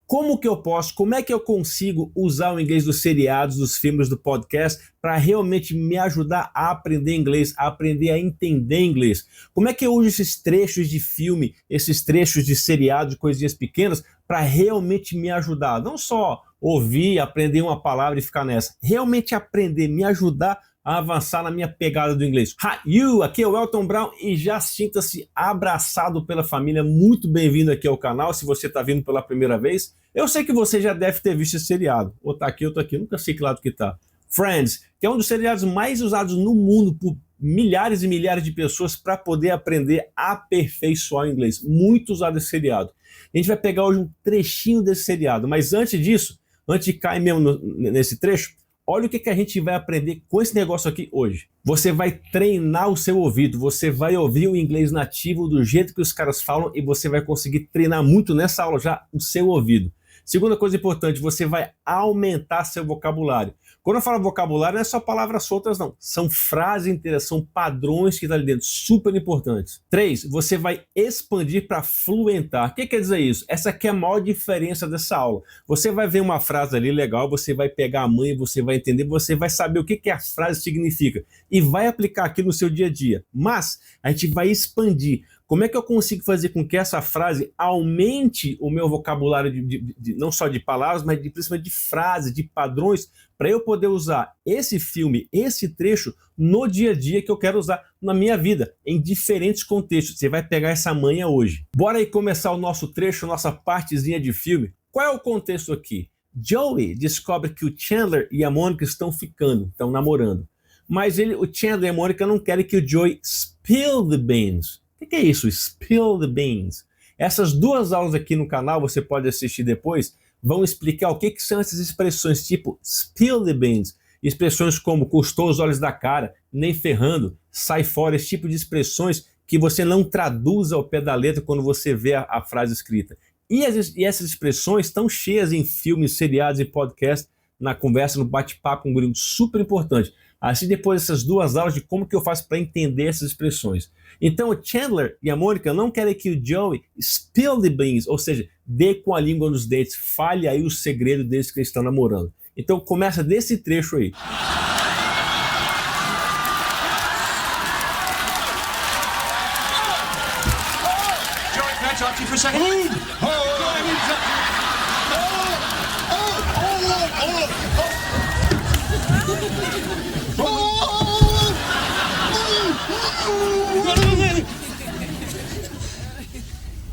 como é que eu consigo usar o inglês dos seriados, dos filmes, do podcast para realmente me ajudar a aprender inglês, a aprender a entender inglês? Como é que eu uso esses trechos de filme, esses trechos de seriado, de coisinhas pequenas, para realmente me ajudar? Não só ouvir, aprender uma palavra e ficar nessa. Realmente aprender, me ajudar a avançar na minha pegada do inglês. Aqui é o Elton Brown e já sinta-se abraçado pela família. Muito bem-vindo aqui ao canal, se você está vindo pela primeira vez. Eu sei que você já deve ter visto esse seriado. Ou tá aqui, ou tá aqui, nunca sei que lado que tá. Friends, que é um dos seriados mais usados no mundo por milhares e milhares de pessoas para poder aprender a aperfeiçoar o inglês. Muito usado esse seriado. A gente vai pegar hoje um trechinho desse seriado, mas antes disso, antes de cair mesmo nesse trecho, olha o que a gente vai aprender com esse negócio aqui hoje. Você vai treinar o seu ouvido, você vai ouvir o inglês nativo do jeito que os caras falam e você vai conseguir treinar muito nessa aula já o seu ouvido. Segunda coisa importante, você vai aumentar seu vocabulário. Quando eu falo vocabulário, não é só palavras soltas, não. São frases inteiras, são padrões que estão ali dentro, super importantes. 3, você vai expandir para fluentar. O que quer dizer isso? Essa aqui é a maior diferença dessa aula. Você vai ver uma frase ali legal, você vai pegar a manha, você vai entender, você vai saber o que a frase significa e vai aplicar aqui no seu dia a dia. Mas a gente vai expandir. Como é que eu consigo fazer com que essa frase aumente o meu vocabulário não só de palavras, mas principalmente de frases, de padrões, para eu poder usar esse filme, esse trecho, no dia a dia que eu quero usar na minha vida, em diferentes contextos. Você vai pegar essa manha hoje. Bora aí começar o nosso trecho, nossa partezinha de filme. Qual é o contexto aqui? Joey descobre que o Chandler e a Mônica estão ficando, estão namorando. Mas o Chandler e a Mônica não querem que o Joey spill the beans. O que é isso? Spill the beans. Essas duas aulas aqui no canal, você pode assistir depois, vão explicar o que são essas expressões tipo spill the beans. Expressões como custou os olhos da cara, nem ferrando, sai fora, esse tipo de expressões que você não traduz ao pé da letra quando você vê a frase escrita. E essas expressões estão cheias em filmes, seriados e podcasts, na conversa, no bate-papo com um gringo, super importante. Assim, depois dessas duas aulas de como que eu faço para entender essas expressões. Então, o Chandler e a Mônica não querem que o Joey spill the beans, ou seja, dê com a língua nos dentes, fale aí o segredo deles que eles estão namorando. Então, começa desse trecho aí. Joey, can I talk to you for a second?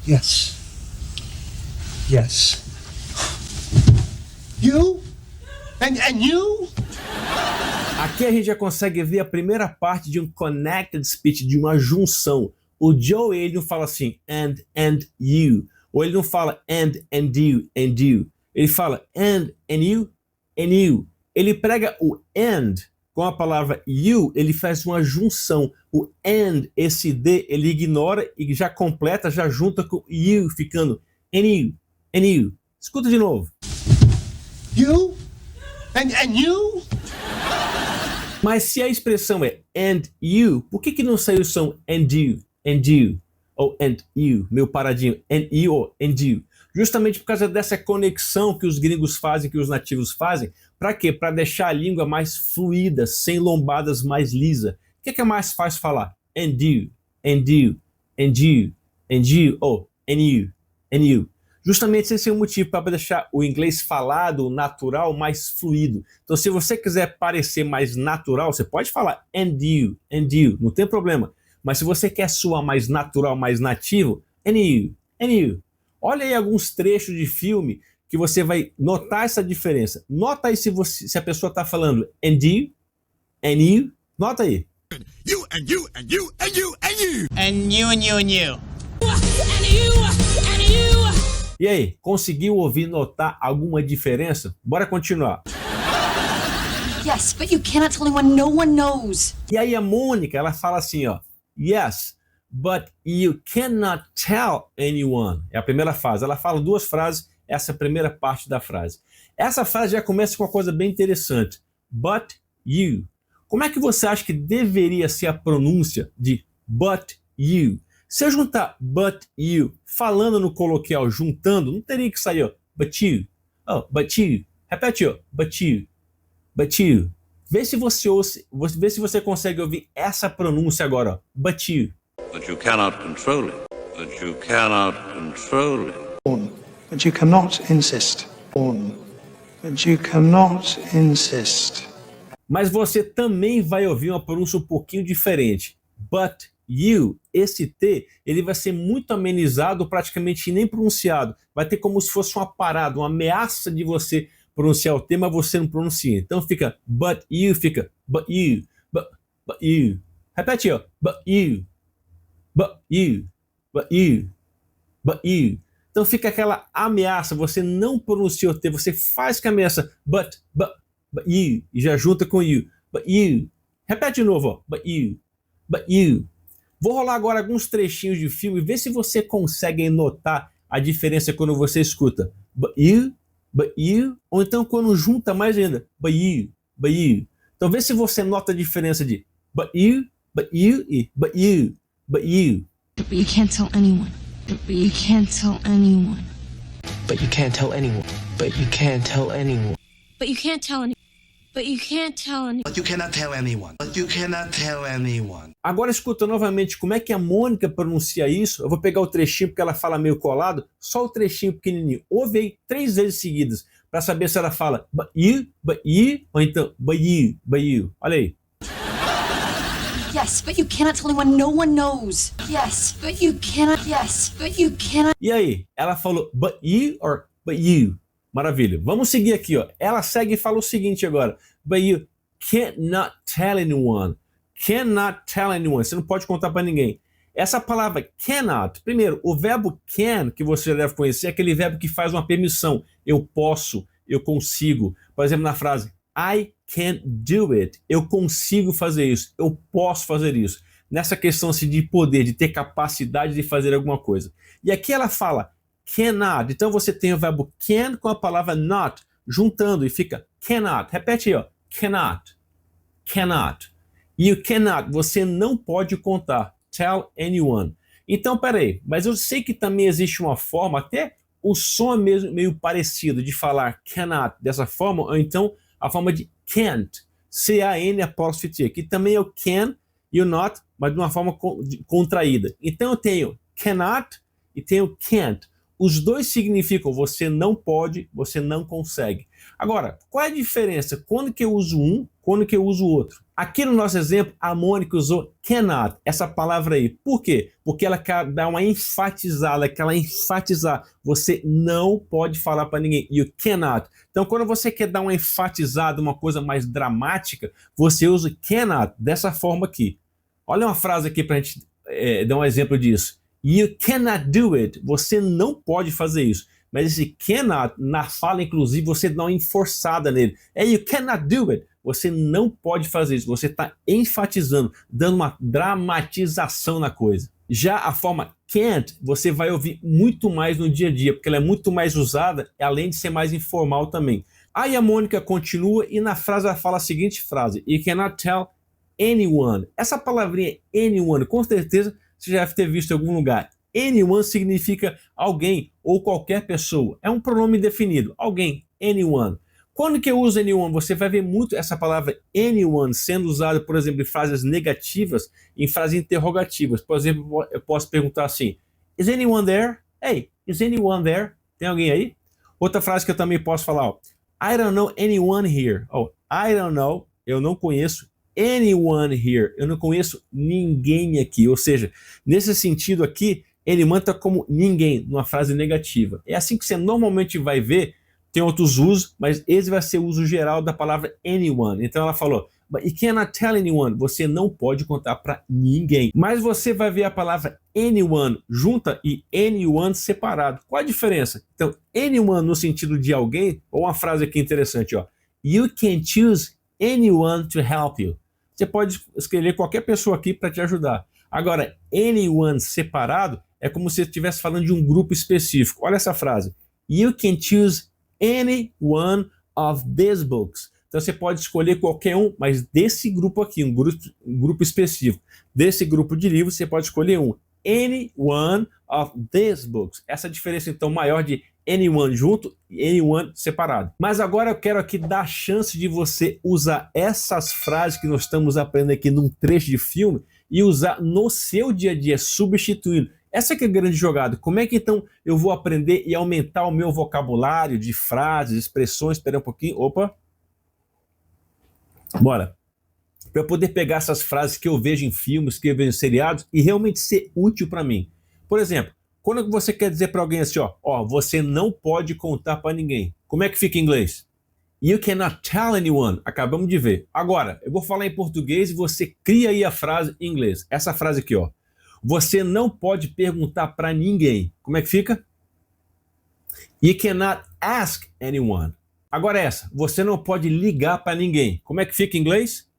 Yes. Yes. You? And you? Aqui a gente já consegue ver a primeira parte de um connected speech, de uma junção. O Joey, ele não fala assim, and you. Ou ele não fala and you, and you. Ele fala and you, and you. Ele prega o and com a palavra you, ele faz uma junção. O and, esse D, ele ignora e já completa, já junta com you, ficando and you, and you. Escuta de novo. You? And you? Mas se a expressão é and you, por que não saiu o som and you, ou and you, meu paradinho, and you ou and you? Justamente por causa dessa conexão que os gringos fazem, que os nativos fazem. Para quê? Para deixar a língua mais fluida, sem lombadas, mais lisa. O que é mais fácil falar? And you, and you, and you, and you, ou and you, and you. Justamente esse é o motivo para deixar o inglês falado, natural, mais fluido. Então, se você quiser parecer mais natural, você pode falar and you, não tem problema. Mas se você quer soar mais natural, mais nativo, and you, and you. Olha aí alguns trechos de filme que você vai notar essa diferença. Nota aí se a pessoa está falando and you, nota aí. You and you and you and you and you. And you and you and you. And you, and you. E aí, conseguiu ouvir, notar alguma diferença? Bora continuar. Yes, but you cannot tell anyone. No one knows. E aí a Mônica, ela fala assim, ó. Yes, but you cannot tell anyone. É a primeira frase. Ela fala duas frases, essa é a primeira parte da frase. Essa frase já começa com uma coisa bem interessante. But you. Como é que você acha que deveria ser a pronúncia de but you? Se eu juntar but you, falando no coloquial, juntando, não teria que sair, ó, but you. Oh, but you. Repete, ó, but you. But you. Vê se você consegue ouvir essa pronúncia agora, ó. But you. But you cannot control it. But you cannot control it. But you cannot insist. But you cannot insist. Mas você também vai ouvir uma pronúncia um pouquinho diferente. But you, esse T, ele vai ser muito amenizado, praticamente nem pronunciado. Vai ter como se fosse uma parada, uma ameaça de você pronunciar o T, mas você não pronuncia. Então fica but you, fica but you, but you. Repete, ó, but you, but you, but you, but you. Então fica aquela ameaça, você não pronuncia o T, você faz com a ameaça, but you, e já junta com you, but you. Repete de novo, ó, but you. Vou rolar agora alguns trechinhos de filme, ver se você consegue notar a diferença quando você escuta but you, ou então quando junta mais ainda, but you. Então vê se você nota a diferença de but you e but you. But you can't tell anyone. But you can't tell anyone. But you can't tell anyone. But you can't tell anyone. But you can't tell anyone. But you can't tell anyone. But you cannot tell anyone. But you cannot tell anyone. Agora escuta novamente como é que a Mônica pronuncia isso. Eu vou pegar o trechinho porque ela fala meio colado, só o trechinho pequenininho. Ouve aí 3 vezes seguidas para saber se ela fala but you, ou então but you. Olha aí. Yes, but you cannot tell anyone. No one knows. Yes, but you cannot. Yes, but you cannot. E aí? Ela falou but you or but you? Maravilha. Vamos seguir aqui, ó. Ela segue e fala o seguinte agora. But you cannot tell anyone. Cannot tell anyone. Você não pode contar para ninguém. Essa palavra cannot, primeiro, o verbo can, que você já deve conhecer, é aquele verbo que faz uma permissão. Eu posso, eu consigo. Por exemplo, na frase I can do it. Eu consigo fazer isso. Eu posso fazer isso. Nessa questão assim, de poder, de ter capacidade de fazer alguma coisa. E aqui ela fala cannot. Então você tem o verbo can com a palavra not, juntando e fica cannot. Repete aí, ó. Cannot. You cannot. Você não pode contar. Tell anyone. Então, peraí. Mas eu sei que também existe uma forma, até o som é mesmo meio parecido de falar cannot dessa forma, ou então a forma de can't. C-A-N-T, que também é o can e o not, mas de uma forma contraída. Então eu tenho cannot e tenho can't. Os dois significam você não pode, você não consegue. Agora, qual é a diferença? Quando que eu uso um, quando que eu uso o outro? Aqui no nosso exemplo, a Mônica usou cannot, essa palavra aí. Por quê? Porque ela quer dar uma enfatizada, quer enfatizar. Você não pode falar para ninguém. You cannot. Então, quando você quer dar uma enfatizada, uma coisa mais dramática, você usa cannot dessa forma aqui. Olha uma frase aqui para a gente dar um exemplo disso. You cannot do it. Você não pode fazer isso. Mas esse cannot, na fala, inclusive, você dá uma enforçada nele. You cannot do it. Você não pode fazer isso. Você está enfatizando, dando uma dramatização na coisa. Já a forma can't, você vai ouvir muito mais no dia a dia, porque ela é muito mais usada, além de ser mais informal também. Aí a Mônica continua e na frase ela fala a seguinte frase. You cannot tell anyone. Essa palavrinha anyone, com certeza, você já deve ter visto em algum lugar. Anyone significa alguém ou qualquer pessoa. É um pronome definido. Alguém, anyone. Quando que eu uso anyone? Você vai ver muito essa palavra anyone sendo usada, por exemplo, em frases negativas, em frases interrogativas. Por exemplo, eu posso perguntar assim, is anyone there? Hey, is anyone there? Tem alguém aí? Outra frase que eu também posso falar, ó, I don't know anyone here. Oh, I don't know, eu não conheço anyone here. Eu não conheço ninguém aqui. Ou seja, nesse sentido aqui, anyone está como ninguém, numa frase negativa. É assim que você normalmente vai ver. Tem outros usos, mas esse vai ser o uso geral da palavra anyone. Então ela falou, but you cannot tell anyone. Você não pode contar para ninguém. Mas você vai ver a palavra anyone junta e anyone separado. Qual a diferença? Então, anyone no sentido de alguém, ou uma frase aqui interessante, ó. You can choose anyone to help you. Você pode escolher qualquer pessoa aqui para te ajudar. Agora, anyone separado é como se você estivesse falando de um grupo específico. Olha essa frase. You can choose any one of these books. Então você pode escolher qualquer um, mas desse grupo aqui, um grupo específico. Desse grupo de livros, você pode escolher um. Any one of these books. Essa diferença então maior de anyone junto e anyone separado. Mas agora eu quero aqui dar a chance de você usar essas frases que nós estamos aprendendo aqui num trecho de filme e usar no seu dia a dia, substituindo. Essa que é a grande jogada. Como é que então eu vou aprender e aumentar o meu vocabulário de frases, expressões? Espera um pouquinho. Opa. Bora. Para eu poder pegar essas frases que eu vejo em filmes, que eu vejo em seriados e realmente ser útil para mim. Por exemplo, quando você quer dizer para alguém assim, ó, você não pode contar para ninguém. Como é que fica em inglês? You cannot tell anyone. Acabamos de ver. Agora, eu vou falar em português e você cria aí a frase em inglês. Essa frase aqui, ó. Você não pode perguntar para ninguém. Como é que fica? You cannot ask anyone. Agora essa. Você não pode ligar para ninguém. Como é que fica em inglês?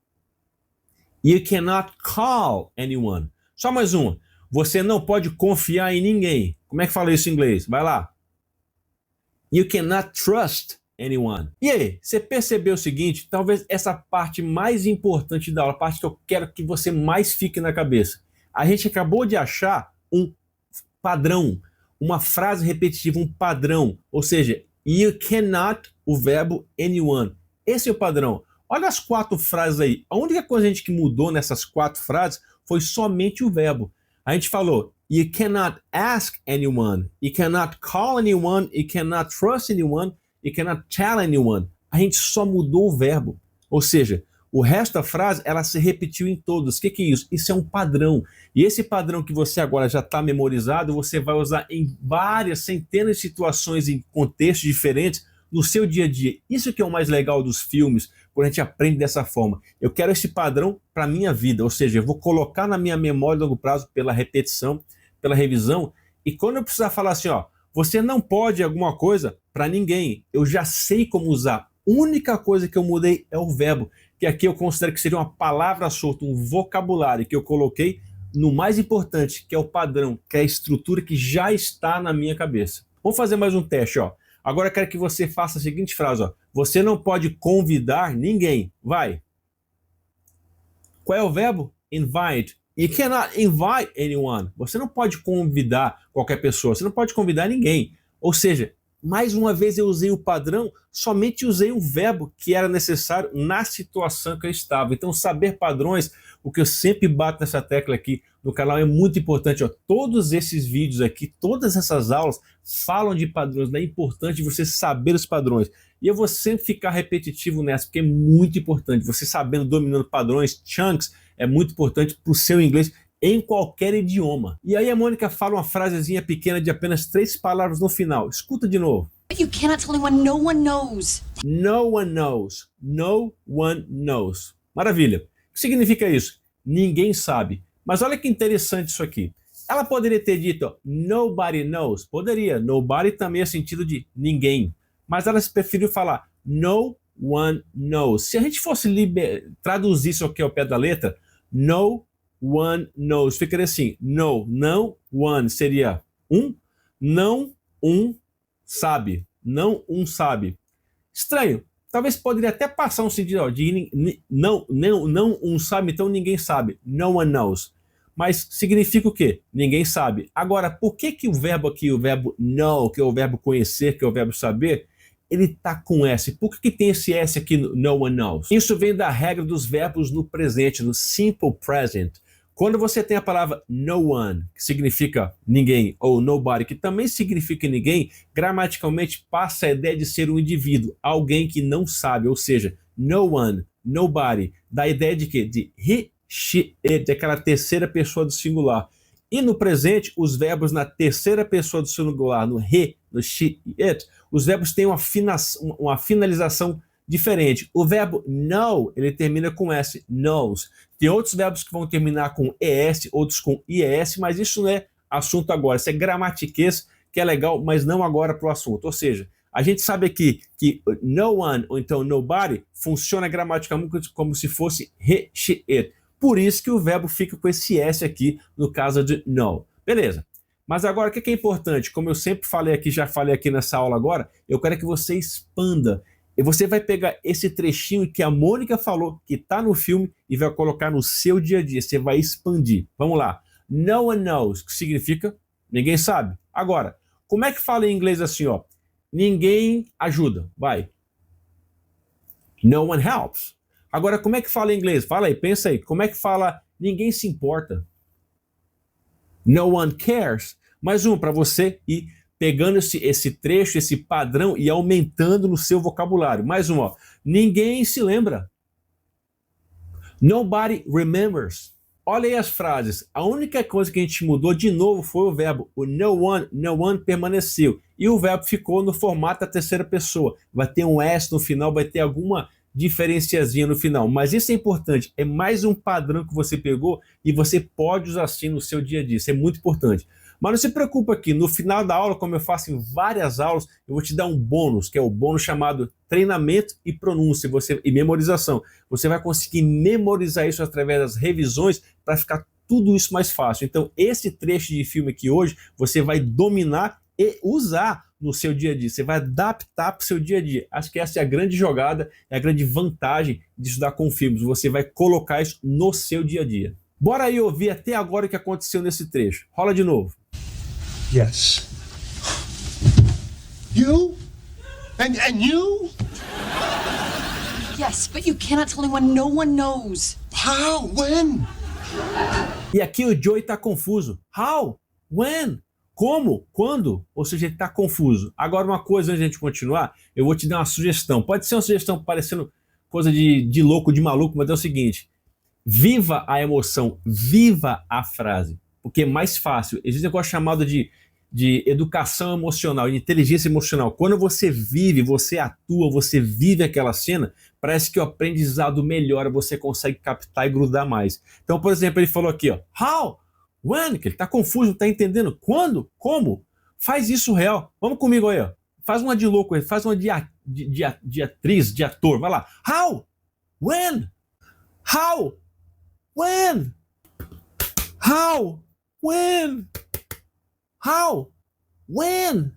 You cannot call anyone. Só mais uma. Você não pode confiar em ninguém. Como é que fala isso em inglês? Vai lá. You cannot trust anyone. E aí, você percebeu o seguinte? Talvez essa parte mais importante da aula, a parte que eu quero que você mais fique na cabeça. A gente acabou de achar um padrão, uma frase repetitiva, um padrão. Ou seja, you cannot, o verbo anyone. Esse é o padrão. Olha as 4 frases aí. A única coisa que mudou nessas 4 frases foi somente o verbo. A gente falou, you cannot ask anyone, you cannot call anyone, you cannot trust anyone, you cannot tell anyone. A gente só mudou o verbo. Ou seja, o resto da frase, ela se repetiu em todos. O que é isso? Isso é um padrão. E esse padrão que você agora já está memorizado, você vai usar em várias, centenas de situações, em contextos diferentes, no seu dia a dia. Isso que é o mais legal dos filmes, quando a gente aprende dessa forma. Eu quero esse padrão para a minha vida, ou seja, eu vou colocar na minha memória a longo prazo pela repetição, pela revisão, e quando eu precisar falar assim, ó, você não pode alguma coisa para ninguém, eu já sei como usar. A única coisa que eu mudei é o verbo, que aqui eu considero que seria uma palavra solta, um vocabulário que eu coloquei no mais importante, que é o padrão, que é a estrutura que já está na minha cabeça. Vamos fazer mais um teste, ó. Agora eu quero que você faça a seguinte frase, ó. Você não pode convidar ninguém. Vai. Qual é o verbo? Invite. You cannot invite anyone. Você não pode convidar qualquer pessoa. Você não pode convidar ninguém. Ou seja, mais uma vez eu usei o padrão, somente usei um verbo que era necessário na situação que eu estava. Então, saber padrões, o que eu sempre bato nessa tecla aqui no canal é muito importante. Ó. Todos esses vídeos aqui, todas essas aulas falam de padrões, é importante você saber os padrões. E eu vou sempre ficar repetitivo nessa, porque é muito importante. Você sabendo, dominando padrões, chunks, é muito importante para o seu inglês em qualquer idioma. E aí a Mônica fala uma frasezinha pequena de apenas 3 palavras no final. Escuta de novo. But you cannot tell anyone, no one knows. No one knows. No one knows. Maravilha. O que significa isso? Ninguém sabe. Mas olha que interessante isso aqui. Ela poderia ter dito ó, nobody knows. Poderia. Nobody também é sentido de ninguém. Mas ela preferiu falar no one knows. Se a gente fosse traduzir isso aqui ao pé da letra, no one knows. Ficaria assim, no, não, one. Seria não um sabe. Não um sabe. Estranho. Talvez poderia até passar um sentido ó, de não um sabe, então ninguém sabe. No one knows. Mas significa o quê? Ninguém sabe. Agora, por que o verbo aqui, o verbo know, que é o verbo conhecer, que é o verbo saber, ele está com S? Por que tem esse S aqui no no one knows? Isso vem da regra dos verbos no presente, no simple present. Quando você tem a palavra no one, que significa ninguém, ou nobody, que também significa ninguém, gramaticalmente passa a ideia de ser um indivíduo, alguém que não sabe, ou seja, no one, nobody, dá a ideia de quê? De he, she, it, aquela terceira pessoa do singular. E no presente, os verbos na terceira pessoa do singular, no he, no she, it, os verbos têm uma finalização diferente. O verbo know, ele termina com S, knows. Tem outros verbos que vão terminar com ES, outros com IES, mas isso não é assunto agora. Isso é gramatiquês, que é legal, mas não agora para o assunto. Ou seja, a gente sabe aqui que no one, ou então nobody, funciona gramaticalmente como se fosse he, she, it. Por isso que o verbo fica com esse S aqui, no caso de know. Beleza. Mas agora, o que é importante? Como eu sempre falei aqui, já falei aqui nessa aula agora, eu quero que você expanda. E você vai pegar esse trechinho que a Mônica falou, que está no filme, e vai colocar no seu dia a dia. Você vai expandir. Vamos lá. No one knows, que significa ninguém sabe. Agora, como é que fala em inglês assim, ó? ninguém ajuda. Vai. No one helps. Agora, como é que fala em inglês? Fala aí, pensa aí. Como é que fala ninguém se importa? No one cares. Mais um para você ir pegando esse trecho, esse padrão e aumentando no seu vocabulário. Mais um, ó. Ninguém se lembra. Nobody remembers. Olha aí as frases. A única coisa que a gente mudou de novo foi o verbo. O no one permaneceu. E o verbo ficou no formato da terceira pessoa. Vai ter um S no final, vai ter alguma diferenciazinha no final. Mas isso é importante. É mais um padrão que você pegou e você pode usar assim no seu dia a dia. Isso é muito importante. Mas não se preocupa aqui, no final da aula, como eu faço em várias aulas, eu vou te dar um bônus, que é o bônus chamado treinamento e pronúncia e memorização. Você vai conseguir memorizar isso através das revisões para ficar tudo isso mais fácil. Então, esse trecho de filme aqui hoje, você vai dominar e usar no seu dia a dia. Você vai adaptar para o seu dia a dia. Acho que essa é a grande jogada, é a grande vantagem de estudar com filmes. Você vai colocar isso no seu dia a dia. Bora aí ouvir até agora o que aconteceu nesse trecho. Rola de novo. Yes. You? And you? Yes, but you cannot tell anyone. No one knows. How? When? E aqui o Joey tá confuso. How? When? Como? Quando? Ou seja, ele tá confuso. Agora uma coisa antes de a gente continuar, eu vou te dar uma sugestão. Pode ser uma sugestão parecendo coisa de louco, de maluco, mas é o seguinte. Viva a emoção, viva a frase. Porque é mais fácil. Existe um negócio chamado de educação emocional, de inteligência emocional. Quando você vive, você atua, você vive aquela cena, parece que o aprendizado melhora, você consegue captar e grudar mais. Então, por exemplo, ele falou aqui, ó, how? When? Que ele tá confuso, não tá entendendo. Quando? Como? Faz isso real. Vamos comigo aí, ó. Faz uma de louco aí, faz uma de atriz, de ator. Vai lá. How? When? How? When? How? When? How? When?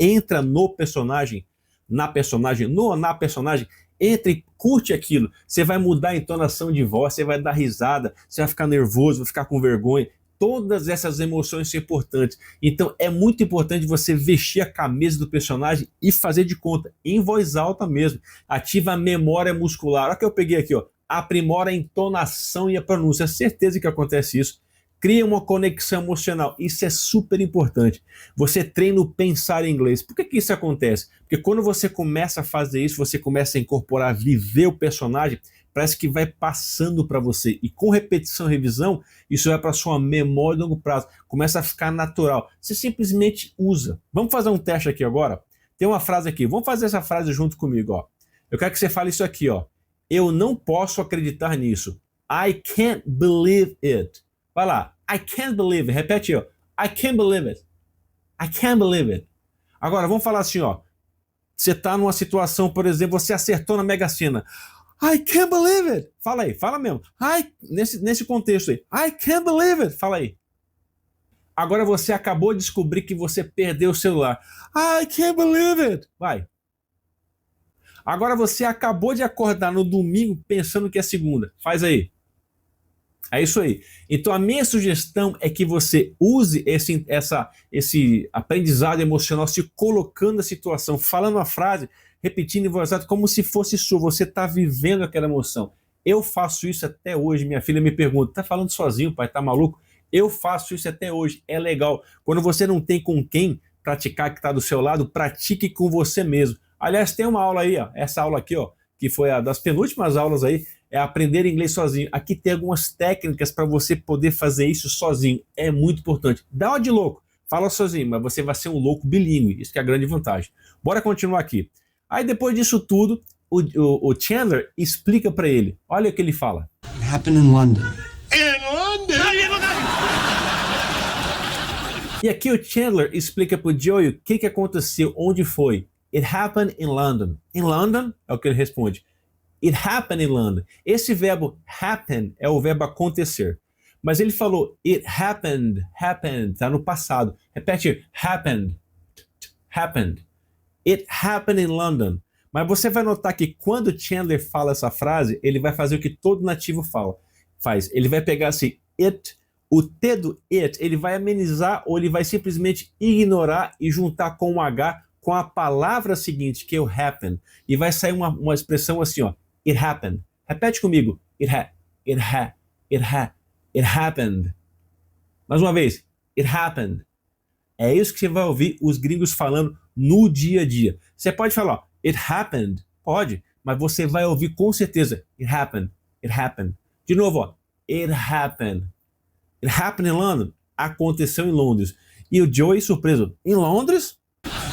Entra no personagem, na personagem, na personagem, entra e curte aquilo. Você vai mudar a entonação de voz, você vai dar risada, você vai ficar nervoso, vai ficar com vergonha. Todas essas emoções são importantes. Então é muito importante você vestir a camisa do personagem e fazer de conta, em voz alta mesmo. Ativa a memória muscular. Olha o que eu peguei aqui, ó. Aprimora a entonação e a pronúncia. Certeza que acontece isso. Cria uma conexão emocional. Isso é super importante. Você treina o pensar em inglês. Por que isso acontece? Porque quando você começa a fazer isso, você começa a incorporar, viver o personagem, parece que vai passando para você. E com repetição e revisão, isso vai para sua memória de longo prazo. Começa a ficar natural. Você simplesmente usa. Vamos fazer um teste aqui agora? Tem uma frase aqui. Vamos fazer essa frase junto comigo, ó. Eu quero que você fale isso aqui, ó. Eu não posso acreditar nisso. I can't believe it. Vai lá. I can't believe it. Repete aí, ó. I can't believe it. I can't believe it. Agora, vamos falar assim, ó. Você tá numa situação, por exemplo, você acertou na Mega Sena. I can't believe it. Fala aí, fala mesmo. Nesse contexto aí. I can't believe it. Fala aí. Agora você acabou de descobrir que você perdeu o celular. I can't believe it. Vai. Agora você acabou de acordar no domingo pensando que é segunda. Faz aí. É isso aí. Então a minha sugestão é que você use esse aprendizado emocional se colocando na situação, falando a frase, repetindo em voz alta como se fosse sua. Você está vivendo aquela emoção. Eu faço isso até hoje. Minha filha me pergunta, tá falando sozinho, pai? Tá maluco? Eu faço isso até hoje. É legal. Quando você não tem com quem praticar que está do seu lado, pratique com você mesmo. Aliás, tem uma aula aí, ó, essa aula aqui, ó, que foi a das penúltimas aulas aí, é aprender inglês sozinho. Aqui tem algumas técnicas para você poder fazer isso sozinho. É muito importante. Dá uma de louco. Fala sozinho, mas você vai ser um louco bilíngue. Isso que é a grande vantagem. Bora continuar aqui. Aí depois disso tudo, o Chandler explica para ele. Olha o que ele fala. It happened in London. In London? E aqui o Chandler explica pro Joey o que aconteceu, onde foi. It happened in London. In London? É o que ele responde. It happened in London. Esse verbo happen é o verbo acontecer. Mas ele falou it happened, tá no passado. Repete, happened. It happened in London. Mas você vai notar que quando Chandler fala essa frase, ele vai fazer o que todo nativo faz. Ele vai pegar assim, it, o T do it, ele vai amenizar ou ele vai simplesmente ignorar e juntar com um H com a palavra seguinte, que é o happen, e vai sair uma expressão assim, ó, it happened. Repete comigo, it happened. Mais uma vez, it happened. É isso que você vai ouvir os gringos falando no dia a dia. Você pode falar, ó, it happened, pode, mas você vai ouvir com certeza, it happened. De novo, ó, it happened. It happened in London. Aconteceu em Londres. E o Joey surpreso, em Londres?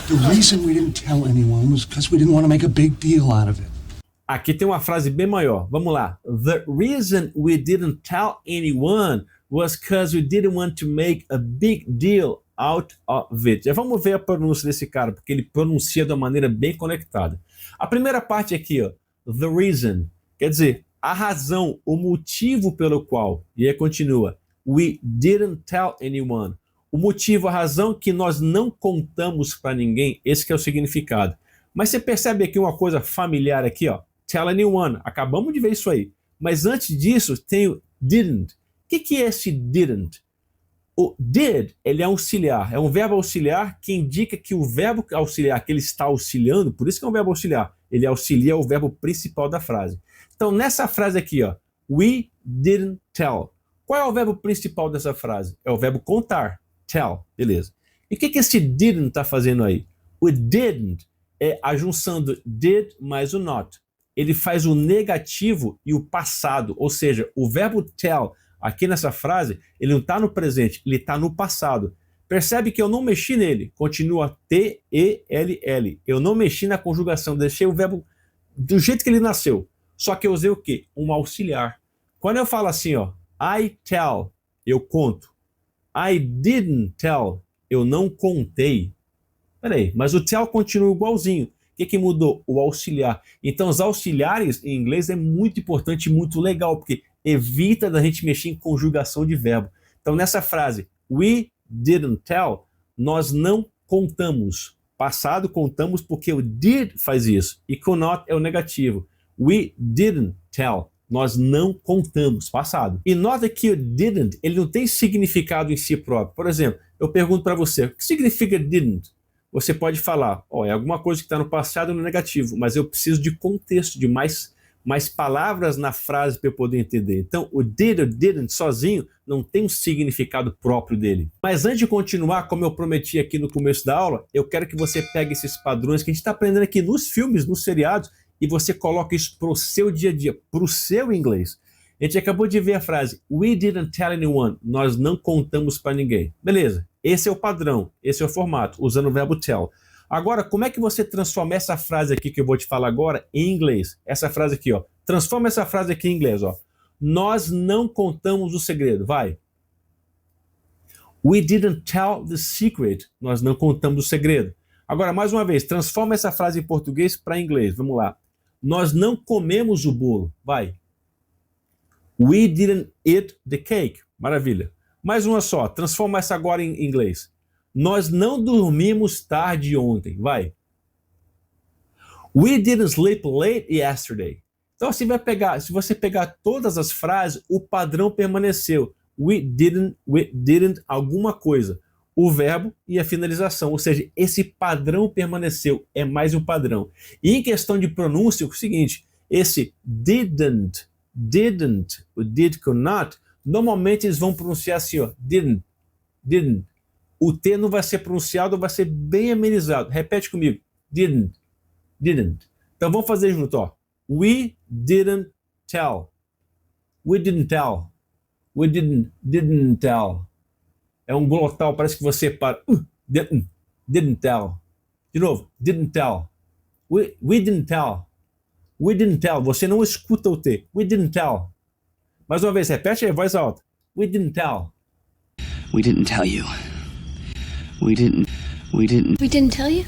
The reason we didn't tell anyone was because we didn't want to make a big deal out of it. Aqui tem uma frase bem maior. Vamos lá. The reason we didn't tell anyone was because we didn't want to make a big deal out of it. Já vamos ver a pronúncia desse cara, porque ele pronuncia de uma maneira bem conectada. A primeira parte aqui, ó, the reason, quer dizer, a razão, o motivo pelo qual, e aí continua, we didn't tell anyone. O motivo, a razão que nós não contamos para ninguém, esse que é o significado. Mas você percebe aqui uma coisa familiar aqui, ó, tell anyone, acabamos de ver isso aí. Mas antes disso tem o didn't. O que é esse didn't? O did, ele é auxiliar, é um verbo auxiliar que indica que o verbo auxiliar que ele está auxiliando, por isso que é um verbo auxiliar, ele auxilia o verbo principal da frase. Então nessa frase aqui, ó, we didn't tell. Qual é o verbo principal dessa frase? É o verbo contar, tell, beleza. E o que esse didn't está fazendo aí? O didn't é a junção do did mais o not. Ele faz o negativo e o passado, ou seja, o verbo tell aqui nessa frase, ele não está no presente, ele está no passado. Percebe que eu não mexi nele, continua T-E-L-L. Eu não mexi na conjugação, deixei o verbo do jeito que ele nasceu. Só que eu usei o quê? Um auxiliar. Quando eu falo assim, ó, I tell, eu conto. I didn't tell, eu não contei. Peraí, mas o tell continua igualzinho. O que mudou? O auxiliar. Então os auxiliares em inglês é muito importante e muito legal, porque evita da gente mexer em conjugação de verbo. Então nessa frase, we didn't tell, nós não contamos. Passado contamos porque o did faz isso. E com not é o negativo. We didn't tell. Nós não contamos. Passado. E nota que o didn't, ele não tem significado em si próprio. Por exemplo, eu pergunto para você, o que significa didn't? Você pode falar, ó, é alguma coisa que está no passado ou no negativo, mas eu preciso de contexto, de mais palavras na frase para eu poder entender. Então, o did ou didn't sozinho não tem um significado próprio dele. Mas antes de continuar, como eu prometi aqui no começo da aula, eu quero que você pegue esses padrões que a gente está aprendendo aqui nos filmes, nos seriados, e você coloque isso para o seu dia a dia, para o seu inglês. A gente acabou de ver a frase, we didn't tell anyone, nós não contamos para ninguém. Beleza, esse é o padrão, esse é o formato, usando o verbo tell. Agora, como é que você transforma essa frase aqui que eu vou te falar agora em inglês? Essa frase aqui, ó. Transforma essa frase aqui em inglês, ó. Nós não contamos o segredo, vai. We didn't tell the secret. Nós não contamos o segredo. Agora, mais uma vez, transforma essa frase em português para inglês. Vamos lá. Nós não comemos o bolo, vai. We didn't eat the cake. Maravilha. Mais uma só, transforma essa agora em inglês. Nós não dormimos tarde ontem, vai. We didn't sleep late yesterday. Então se você pegar todas as frases, o padrão permaneceu. We didn't alguma coisa. O verbo e a finalização, ou seja, esse padrão permaneceu, é mais um padrão. E em questão de pronúncia, é o seguinte, esse didn't, o did com not, normalmente eles vão pronunciar assim, ó, didn't. O T não vai ser pronunciado, vai ser bem amenizado. Repete comigo. Didn't. Então vamos fazer junto, ó. We didn't tell. We didn't tell. We didn't tell. É um glotal, parece que você para. Didn't tell. De novo. Didn't tell. We didn't tell. We didn't tell. Você não escuta o T. We didn't tell. Mais uma vez, repete aí, voz alta. We didn't tell. We didn't tell you. We didn't tell you?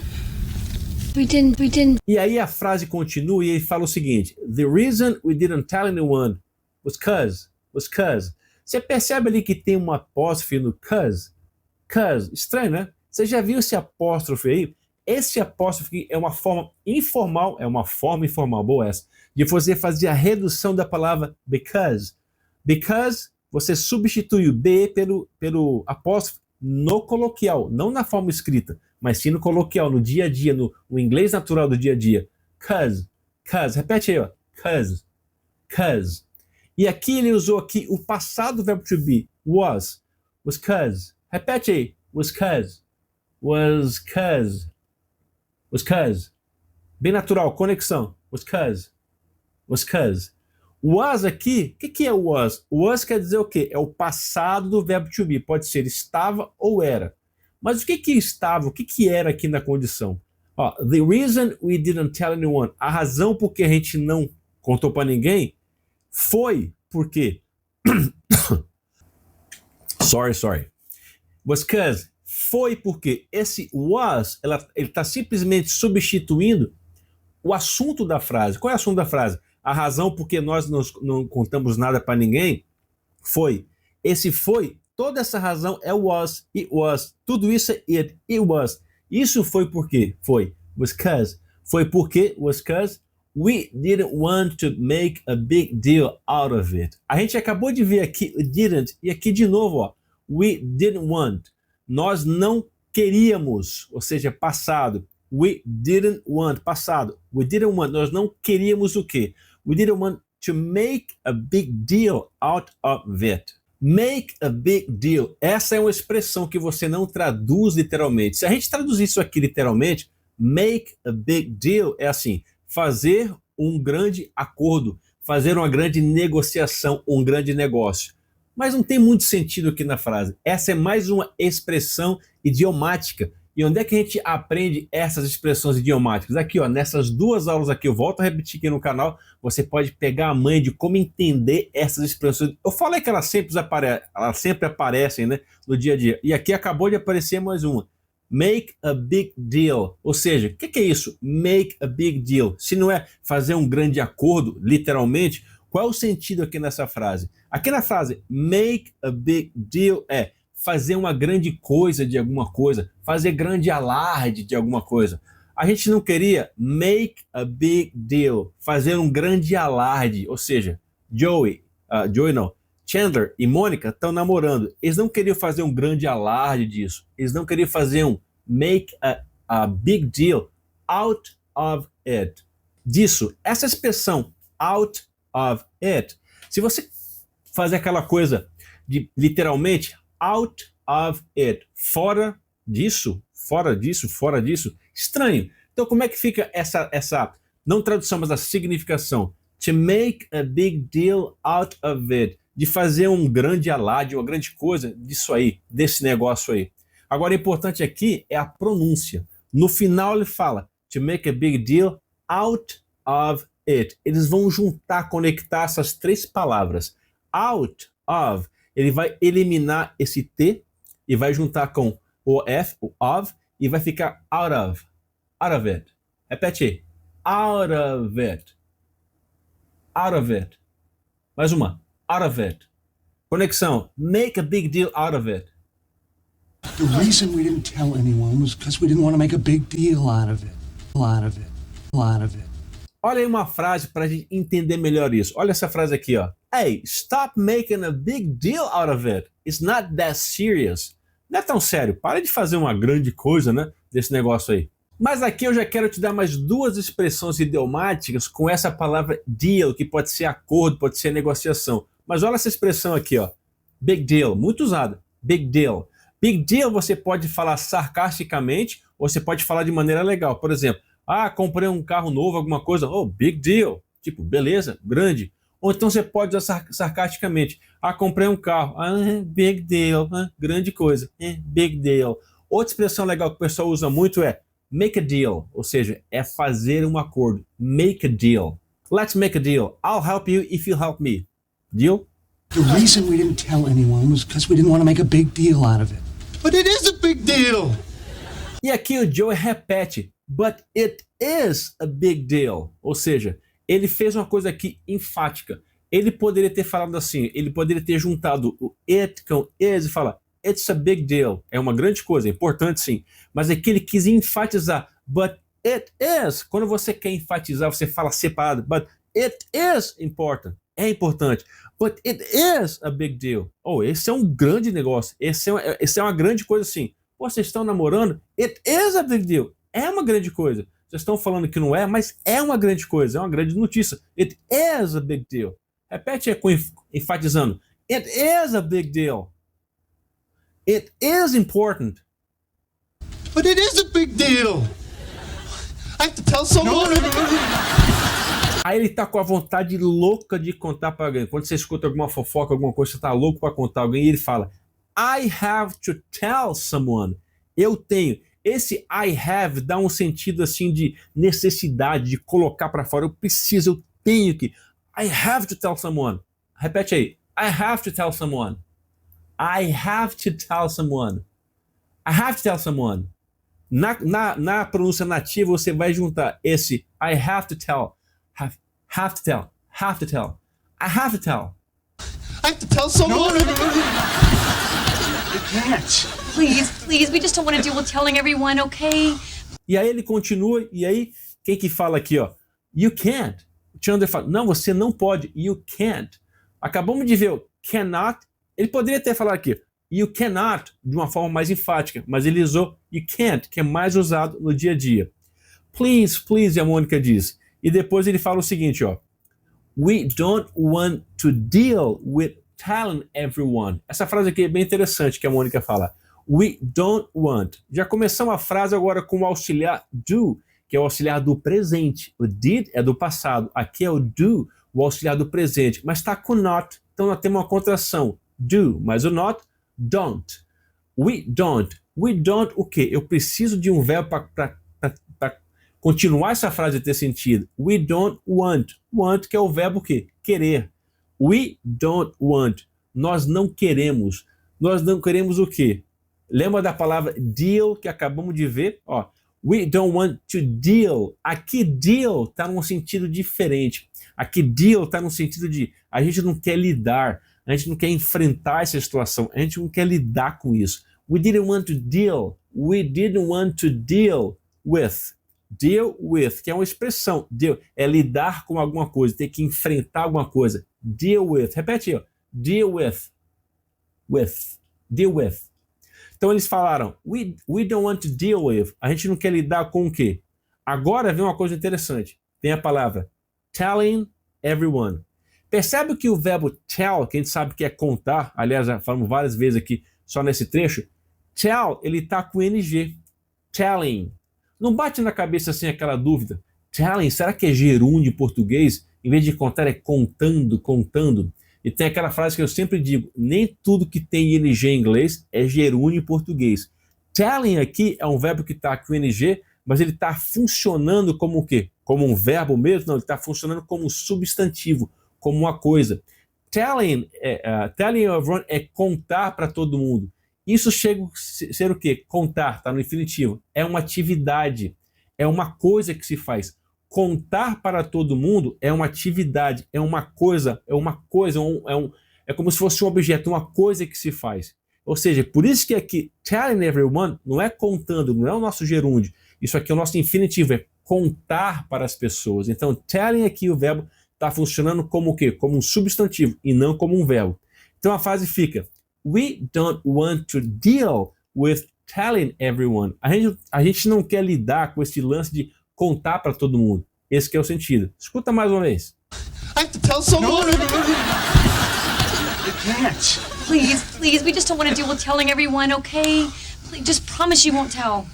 We didn't. E aí a frase continua e ele fala o seguinte: The reason we didn't tell anyone was cause. Você percebe ali que tem uma apóstrofe no cause? Cause. Estranho, né? Você já viu esse apóstrofe aí? Esse apóstrofe é uma forma informal, boa essa, de você fazer a redução da palavra because. Because você substitui o B pelo apóstrofe no coloquial, não na forma escrita, mas sim no coloquial, no dia a dia, no inglês natural do dia a dia. Cause. Repete aí, ó. Cause. E aqui ele usou aqui o passado do verbo to be. Was cause. Repete aí. Was cause. Bem natural, conexão. Was cause. Was aqui, o que é was? Was quer dizer o quê? É o passado do verbo to be. Pode ser estava ou era. Mas o que estava, o que era aqui na condição? Ó, the reason we didn't tell anyone. A razão por que a gente não contou para ninguém foi porque... Sorry. Was cause. Foi porque esse was, ele está simplesmente substituindo o assunto da frase. Qual é o assunto da frase? A razão por que nós não contamos nada para ninguém foi. Esse foi, toda essa razão é was, it was. Tudo isso é it was. Isso foi porque was cause. Foi porque was cause we didn't want to make a big deal out of it. A gente acabou de ver aqui didn't e aqui de novo, ó. We didn't want. Nós não queríamos, ou seja, passado. We didn't want, passado. We didn't want, nós não queríamos o quê? We didn't want to make a big deal out of it. Make a big deal. Essa é uma expressão que você não traduz literalmente. Se a gente traduzir isso aqui literalmente, make a big deal é assim, fazer um grande acordo, fazer uma grande negociação, um grande negócio. Mas não tem muito sentido aqui na frase. Essa é mais uma expressão idiomática. E onde é que a gente aprende essas expressões idiomáticas? Aqui, ó, nessas duas aulas aqui, eu volto a repetir aqui no canal, você pode pegar a manha de como entender essas expressões. Eu falei que elas sempre aparecem, né, no dia a dia. E aqui acabou de aparecer mais uma. Make a big deal. Ou seja, o que é isso? Make a big deal. Se não é fazer um grande acordo, literalmente, qual é o sentido aqui nessa frase? Aqui na frase, make a big deal é fazer uma grande coisa de alguma coisa, fazer grande alarde de alguma coisa. A gente não queria make a big deal, fazer um grande alarde, ou seja, Chandler e Mônica estão namorando. Eles não queriam fazer um grande alarde disso. Eles não queriam fazer um make a big deal out of it. Disso, essa expressão out of it, se você fazer aquela coisa de literalmente out of it, fora disso, estranho. Então como é que fica essa não tradução, mas a significação? To make a big deal out of it, de fazer um grande alarde, uma grande coisa disso aí, desse negócio aí. Agora o importante aqui é a pronúncia. No final ele fala to make a big deal out of it. Eles vão juntar, conectar essas três palavras. Out of, ele vai eliminar esse T e vai juntar com o F, o of, e vai ficar out of it. Repete aí. Out of it. Out of it. Mais uma. Out of it. Conexão. Make a big deal out of it. The reason we didn't tell anyone was because we didn't want to make a big deal out of it. Olha aí uma frase para a gente entender melhor isso. Olha essa frase aqui, ó. Hey, stop making a big deal out of it. It's not that serious. Não é tão sério. Para de fazer uma grande coisa, né, desse negócio aí. Mas aqui eu já quero te dar mais duas expressões idiomáticas com essa palavra deal, que pode ser acordo, pode ser negociação. Mas olha essa expressão aqui, ó. Big deal, muito usada. Big deal. Big deal você pode falar sarcasticamente ou você pode falar de maneira legal. Por exemplo, comprei um carro novo, alguma coisa. Oh, big deal. Tipo, beleza, grande. Ou então você pode usar sarcasticamente. Comprei um carro. Big deal. Grande coisa. Big deal. Outra expressão legal que o pessoal usa muito é make a deal. Ou seja, é fazer um acordo. Make a deal. Let's make a deal. I'll help you if you help me. Deal? The reason we didn't tell anyone was because we didn't want to make a big deal out of it. But it is a big deal! E aqui o Joey repete, but it is a big deal. Ou seja, ele fez uma coisa aqui enfática. Ele poderia ter falado assim, ele poderia ter juntado o it com is e falar, it's a big deal. É uma grande coisa, é importante sim. Mas aqui ele quis enfatizar, but it is. Quando você quer enfatizar, você fala separado, but it is important. É importante. But it is a big deal. Esse é um grande negócio. Esse é uma grande coisa assim. Vocês estão namorando? It is a big deal. É uma grande coisa. Vocês estão falando que não é, mas é uma grande coisa, é uma grande notícia. It is a big deal. Repete aí, enfatizando. It is a big deal. It is important. But it is a big deal. I have to tell someone. Aí ele tá com a vontade louca de contar para alguém. Quando você escuta alguma fofoca, alguma coisa, você tá louco para contar alguém, e ele fala, I have to tell someone. Eu tenho. Esse I have dá um sentido assim de necessidade, de colocar para fora. Eu preciso, eu tenho que. I have to tell someone. Repete aí. I have to tell someone. I have to tell someone. I have to tell someone. Na pronúncia nativa, você vai juntar esse I have to tell. Have to tell. Have to tell. I have to tell. I have to tell someone. You can't. Please, we just don't want to deal with telling everyone, okay? E aí ele continua, e aí, quem que fala aqui, ó? You can't. O Chandler fala, não, você não pode. You can't. Acabamos de ver o cannot. Ele poderia ter falado aqui, you cannot, de uma forma mais enfática, mas ele usou you can't, que é mais usado no dia a dia. Please, a Mônica diz. E depois ele fala o seguinte, ó. We don't want to deal with telling everyone. Essa frase aqui é bem interessante que a Mônica fala. We don't want. Já começamos a frase agora com o auxiliar do, que é o auxiliar do presente. O did é do passado. Aqui é o do, o auxiliar do presente. Mas está com not. Então nós temos uma contração. Do, mas o not, don't. We don't. We don't o quê? Eu preciso de um verbo para continuar essa frase a ter sentido. We don't want. Want, que é o verbo o quê? Querer. We don't want. Nós não queremos. Nós não queremos o quê? Lembra da palavra deal que acabamos de ver? Ó, we don't want to deal. Aqui deal está num sentido diferente. Aqui deal está no sentido de a gente não quer lidar, a gente não quer enfrentar essa situação, a gente não quer lidar com isso. We didn't want to deal. We didn't want to deal with. Deal with, que é uma expressão. Deal é lidar com alguma coisa, ter que enfrentar alguma coisa. Deal with. Repete aí, ó. Deal with. With. Deal with. Então eles falaram, we don't want to deal with. A gente não quer lidar com o quê? Agora vem uma coisa interessante. Tem a palavra telling everyone. Percebe que o verbo tell, que a gente sabe que é contar, aliás, já falamos várias vezes aqui só nesse trecho, tell, ele está com NG. Telling. Não bate na cabeça assim aquela dúvida. Telling, será que é gerúndio em português? Em vez de contar é contando, contando. E tem aquela frase que eu sempre digo, nem tudo que tem ing em inglês é gerúndio em português. Telling aqui é um verbo que está com ing, mas ele está funcionando como o quê? Como um verbo mesmo? Não, ele está funcionando como um substantivo, como uma coisa. Telling everyone é contar para todo mundo. Isso chega a ser o quê? Contar, está no infinitivo. É uma atividade, é uma coisa que se faz. Contar para todo mundo é uma atividade, é como se fosse um objeto, uma coisa que se faz. Ou seja, por isso que aqui, telling everyone não é contando, não é o nosso gerúndio. Isso aqui é o nosso infinitivo, é contar para as pessoas. Então, telling aqui, o verbo está funcionando como o quê? Como um substantivo e não como um verbo. Então a frase fica, we don't want to deal with telling everyone. A gente não quer lidar com esse lance de contar para todo mundo. Esse que é o sentido. Escuta mais uma vez. I have to tell someone. You can't. Please, we just don't want to deal with telling everyone, okay? Please, just promise you won't tell.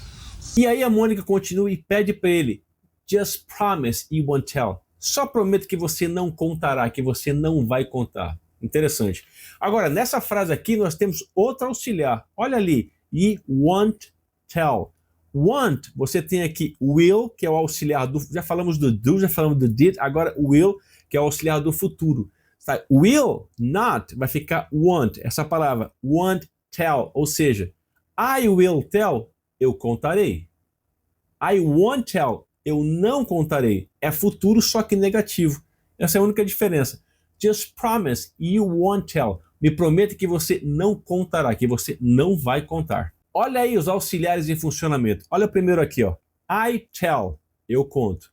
E aí a Mônica continua e pede para ele, just promise you won't tell. Só prometo que você não contará, que você não vai contar. Interessante. Agora, nessa frase aqui nós temos outro auxiliar. Olha ali, e won't tell. Want, você tem aqui will, que é o auxiliar do... Já falamos do, já falamos do did, agora will, que é o auxiliar do futuro. Tá? Will not vai ficar want, essa palavra, won't tell, ou seja, I will tell, eu contarei. I won't tell, eu não contarei. É futuro, só que negativo. Essa é a única diferença. Just promise you won't tell. Me promete que você não contará, que você não vai contar. Olha aí os auxiliares em funcionamento. Olha o primeiro aqui, ó. I tell, eu conto.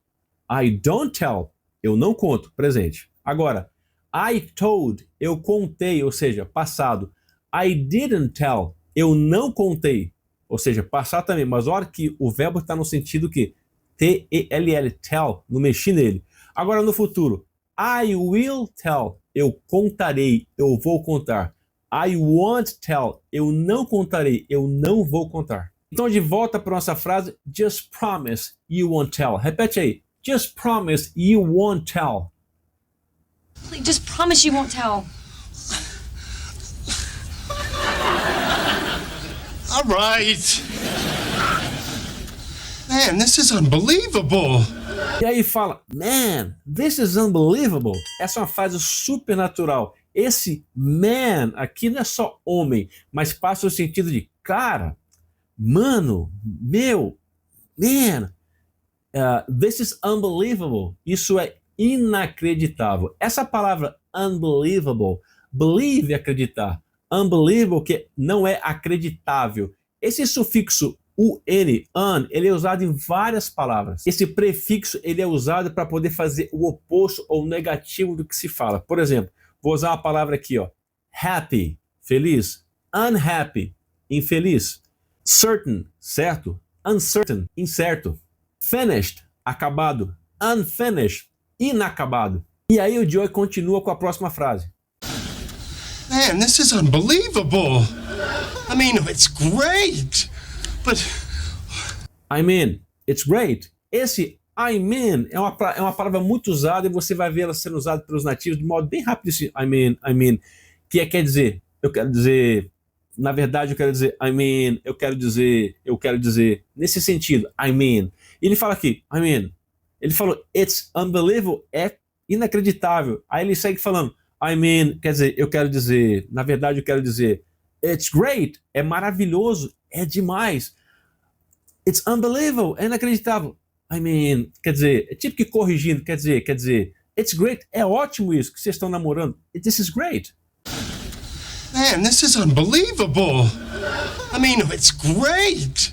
I don't tell, eu não conto, presente. Agora, I told, eu contei, ou seja, passado. I didn't tell, eu não contei, ou seja, passar também, mas olha que o verbo está no sentido que T-E-L-L, tell, não mexi nele. Agora no futuro, I will tell, eu contarei, eu vou contar. I won't tell, eu não contarei, eu não vou contar. Então de volta para nossa frase, just promise you won't tell. Repete aí, just promise you won't tell. Please, just promise you won't tell. All right. Man, this is unbelievable. E aí fala, man, this is unbelievable. Essa é uma frase super natural. Esse man aqui não é só homem, mas passa o sentido de cara, mano, meu, man, this is unbelievable. Isso é inacreditável. Essa palavra unbelievable, believe é acreditar, unbelievable que não é acreditável. Esse sufixo un, ele é usado em várias palavras. Esse prefixo ele é usado para poder fazer o oposto ou negativo do que se fala. Por exemplo, vou usar uma palavra aqui, ó, happy, feliz, unhappy, infeliz, certain, certo, uncertain, incerto, finished, acabado, unfinished, inacabado. E aí o Joey continua com a próxima frase. Man, this is unbelievable. I mean, it's great, but... I mean, it's great. Esse I mean é uma palavra muito usada e você vai ver ela sendo usada pelos nativos de modo bem rápido. Esse I mean, que quer dizer, eu quero dizer, na verdade eu quero dizer, I mean, eu quero dizer, nesse sentido, I mean. E ele fala aqui, I mean, ele falou, it's unbelievable, é inacreditável. Aí ele segue falando, I mean, quer dizer, eu quero dizer, na verdade eu quero dizer, it's great, é maravilhoso, é demais. It's unbelievable, é inacreditável. I mean, quer dizer, é tipo que corrigindo, quer dizer, it's great, é ótimo isso, que vocês estão namorando. This is great. Man, this is unbelievable. I mean, it's great,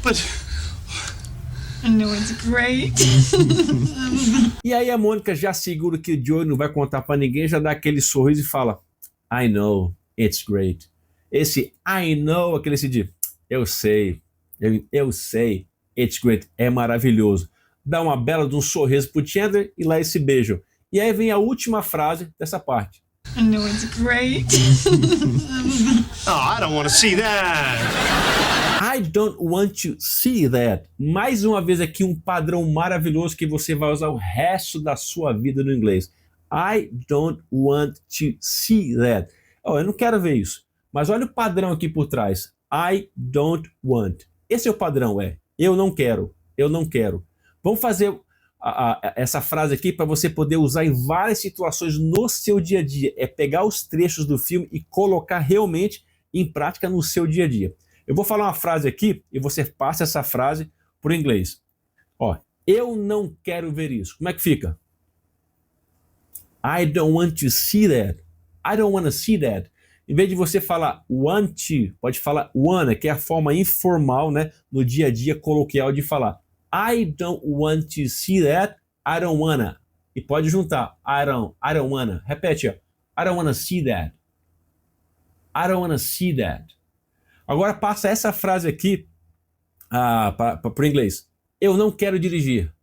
but... I know it's great. E aí a Mônica já segura que o Joey não vai contar pra ninguém, já dá aquele sorriso e fala, I know, it's great. Esse I know, aquele se diz, eu sei, it's great, é maravilhoso. Dá uma bela de um sorriso pro Chandler e lá eles se beijam. E aí vem a última frase dessa parte. I know it's great. Oh, I don't want to see that. I don't want to see that. Mais uma vez aqui um padrão maravilhoso que você vai usar o resto da sua vida no inglês. I don't want to see that. Oh, eu não quero ver isso. Mas olha o padrão aqui por trás. I don't want. Esse é o padrão, eu não quero, eu não quero. Vamos fazer essa frase aqui para você poder usar em várias situações no seu dia a dia. É pegar os trechos do filme e colocar realmente em prática no seu dia a dia. Eu vou falar uma frase aqui e você passa essa frase para o inglês. Ó, eu não quero ver isso. Como é que fica? I don't want to see that. I don't want to see that. Em vez de você falar want to, pode falar wanna, que é a forma informal, né, no dia a dia coloquial de falar. I don't want to see that, I don't wanna. E pode juntar, I don't wanna. Repete, ó. I don't wanna see that. I don't wanna see that. Agora passa essa frase aqui para o inglês. Eu não quero dirigir.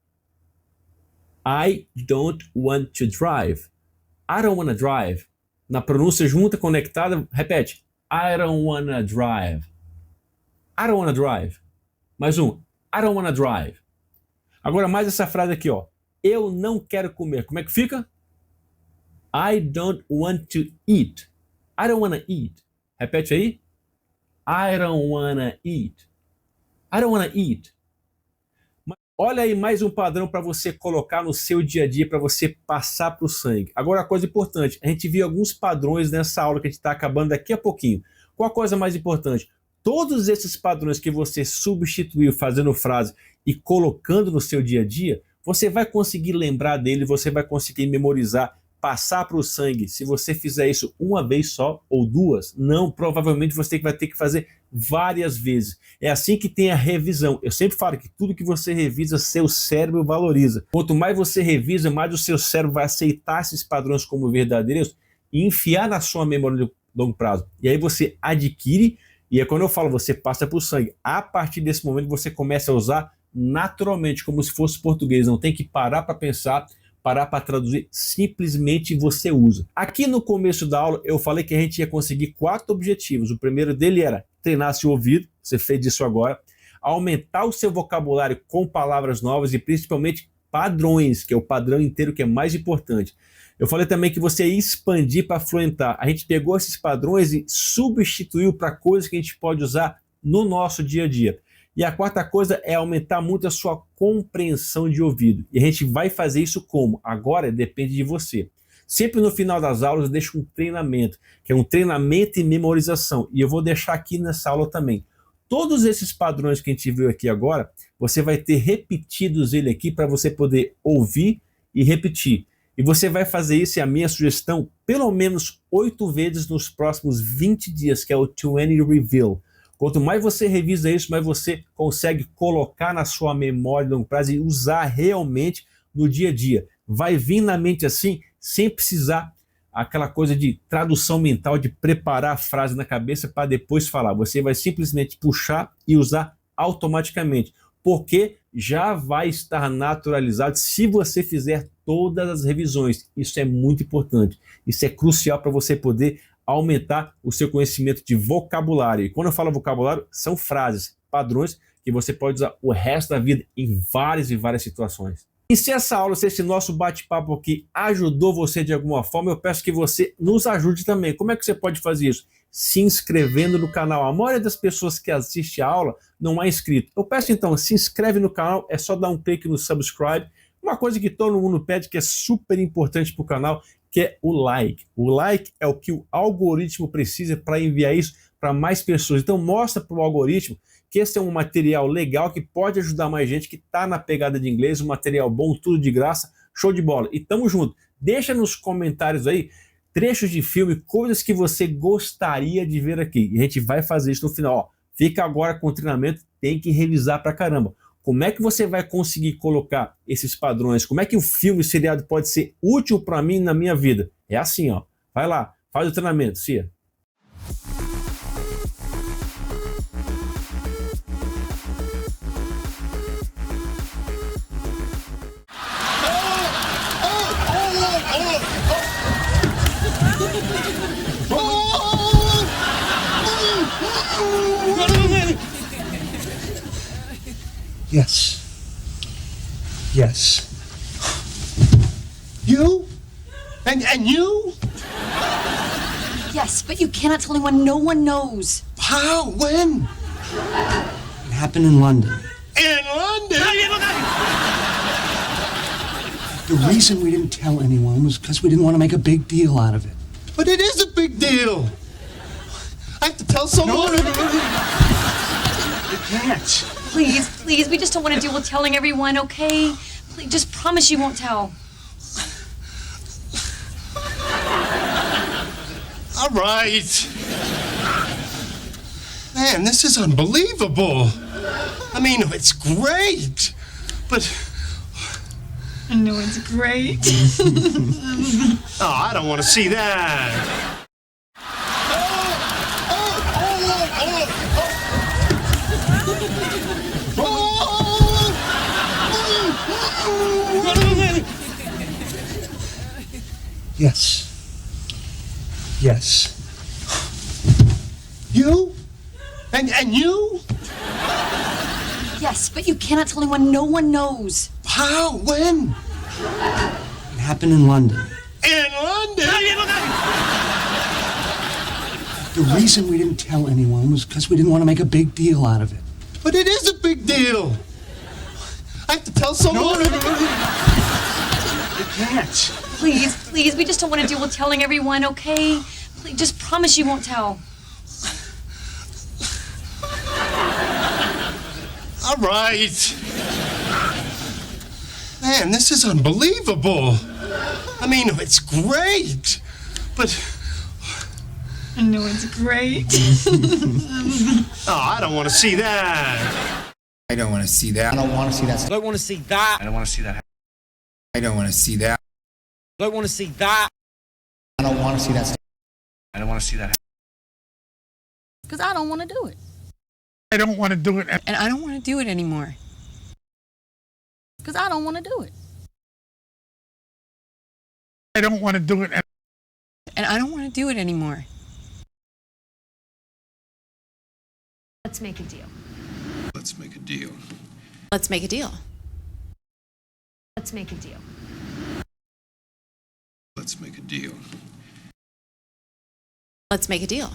I don't want to drive. I don't wanna drive. Na pronúncia junta, conectada, repete. I don't wanna drive. I don't wanna drive. Mais um. I don't wanna drive. Agora mais essa frase aqui, ó. Eu não quero comer. Como é que fica? I don't want to eat. I don't wanna eat. Repete aí. I don't wanna eat. I don't wanna eat. Olha aí mais um padrão para você colocar no seu dia a dia, para você passar para o sangue. Agora a coisa importante, a gente viu alguns padrões nessa aula que a gente está acabando daqui a pouquinho. Qual a coisa mais importante? Todos esses padrões que você substituiu fazendo frase e colocando no seu dia a dia, você vai conseguir lembrar dele, você vai conseguir memorizar, passar para o sangue. Se você fizer isso uma vez só ou duas, não, provavelmente você vai ter que fazer várias vezes. É assim que tem a revisão. Eu sempre falo que tudo que você revisa, seu cérebro valoriza. Quanto mais você revisa, mais o seu cérebro vai aceitar esses padrões como verdadeiros e enfiar na sua memória de longo prazo. E aí você adquire E é quando eu falo, você passa por sangue. A partir desse momento você começa a usar naturalmente, como se fosse português. Não tem que parar para pensar, parar para traduzir, simplesmente você usa. Aqui no começo da aula eu falei que a gente ia conseguir 4 objetivos. O primeiro dele era treinar seu ouvido, você fez isso agora, aumentar o seu vocabulário com palavras novas e principalmente padrões, que é o padrão inteiro que é mais importante. Eu falei também que você ia expandir para fluentar. A gente pegou esses padrões e substituiu para coisas que a gente pode usar no nosso dia a dia. E a quarta coisa é aumentar muito a sua compreensão de ouvido. E a gente vai fazer isso como? Agora depende de você. Sempre no final das aulas eu deixo um treinamento, que é um treinamento e memorização. E eu vou deixar aqui nessa aula também. Todos esses padrões que a gente viu aqui agora, você vai ter repetidos ele aqui para você poder ouvir e repetir. E você vai fazer isso, e a minha sugestão, pelo menos 8 vezes nos próximos 20 dias, que é o 20 Review. Quanto mais você revisa isso, mais você consegue colocar na sua memória de longo prazo e usar realmente no dia a dia. Vai vir na mente assim, sem precisar aquela coisa de tradução mental, de preparar a frase na cabeça para depois falar. Você vai simplesmente puxar e usar automaticamente, porque já vai estar naturalizado se você fizer todas as revisões. Isso é muito importante. Isso é crucial para você poder aumentar o seu conhecimento de vocabulário. E quando eu falo vocabulário, são frases, padrões que você pode usar o resto da vida em várias e várias situações. E se essa aula, se esse nosso bate-papo aqui ajudou você de alguma forma, eu peço que você nos ajude também. Como é que você pode fazer isso? Se inscrevendo no canal. A maioria das pessoas que assistem a aula não é inscrito. Eu peço então, se inscreve no canal, é só dar um clique no subscribe. Uma coisa que todo mundo pede, que é super importante para o canal, que é o like. O like é o que o algoritmo precisa para enviar isso para mais pessoas. Então mostra para o algoritmo que esse é um material legal que pode ajudar mais gente que está na pegada de inglês, um material bom, tudo de graça, show de bola. E tamo junto. Deixa nos comentários aí trechos de filme, coisas que você gostaria de ver aqui. E a gente vai fazer isso no final. Ó, fica agora com o treinamento, tem que revisar pra caramba. Como é que você vai conseguir colocar esses padrões? Como é que o filme, o seriado pode ser útil para mim na minha vida? É assim, ó. Vai lá, faz o treinamento, Cia. Yes. Yes. You? And you? Yes, but you cannot tell anyone. No one knows. How? When? It happened in London. In London? The reason we didn't tell anyone was because we didn't want to make a big deal out of it. But it is a big deal. I have to tell someone. You can't. Please, please, we just don't want to deal with telling everyone, okay? Please, just promise you won't tell. All right. Man, this is unbelievable. I mean, it's great. But I know it's great. oh, I don't want to see that. Yes. Yes. You? And you? Yes, but you cannot tell anyone. No one knows. How? When? It happened in London. In London? The reason we didn't tell anyone was because we didn't want to make a big deal out of it. But it is a big deal. I have to tell someone. You can't. Please, please, we just don't want to deal with telling everyone, okay? Please, just promise you won't tell. All right. Man, this is unbelievable. I mean, it's great. But I know it's great. oh, I don't want to see that. I don't want to see that. I don't want to see that. I don't want to see that. I don't want to see that. I don't want to see that. I don't want to see that. I don't want to see that. I don't want to see that. Because I don't want to do it. I don't want to do it. And I don't want to do it anymore. Because I don't want to do it. I don't want to do it. And I don't want to do it anymore. Let's make a deal. Let's make a deal. Let's make a deal. Let's make a deal. Let's make a deal. Let's make a deal.